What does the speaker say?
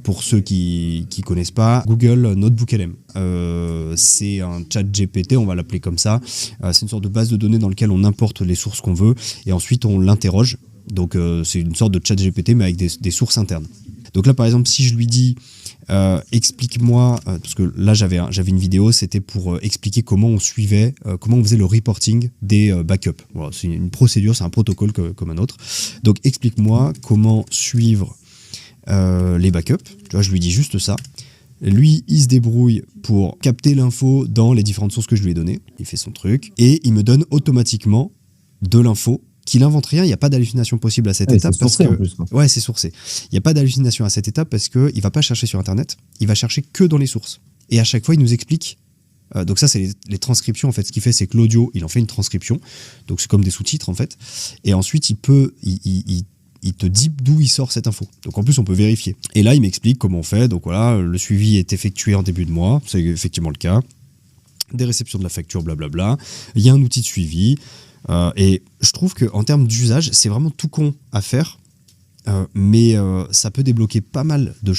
pour ceux qui connaissent pas, Google Notebook LM. C'est un chat GPT, on va l'appeler comme ça. C'est une sorte de base de données dans laquelle on importe les sources qu'on veut et ensuite on l'interroge. Donc c'est une sorte de chat GPT mais avec des sources internes. Donc là par exemple si je lui dis explique-moi, parce que là j'avais une vidéo, c'était pour expliquer comment on suivait, comment on faisait le reporting des backups. Voilà, c'est une procédure, c'est un protocole comme un autre. Donc explique-moi comment suivre les backups. Tu vois, je lui dis juste ça. Lui, il se débrouille pour capter l'info dans les différentes sources que je lui ai données. Il fait son truc et il me donne automatiquement de l'info. Qu'il invente rien, il n'y a pas d'hallucination possible à cette étape. C'est sourcé en plus. Ouais, c'est sourcé. Il n'y a pas d'hallucination à cette étape parce qu'il ne va pas chercher sur Internet, il va chercher que dans les sources. Et à chaque fois, il nous explique. Donc ça, c'est les transcriptions. En fait, ce qu'il fait, c'est que l'audio, il en fait une transcription. Donc c'est comme des sous-titres, en fait. Et ensuite, il te dit d'où il sort cette info. Donc en plus, on peut vérifier. Et là, il m'explique comment on fait. Donc voilà, le suivi est effectué en début de mois. C'est effectivement le cas. Des réceptions de la facture, blablabla. Il y a un outil de suivi. Et je trouve qu'en termes d'usage, c'est vraiment tout con à faire, mais ça peut débloquer pas mal de choses.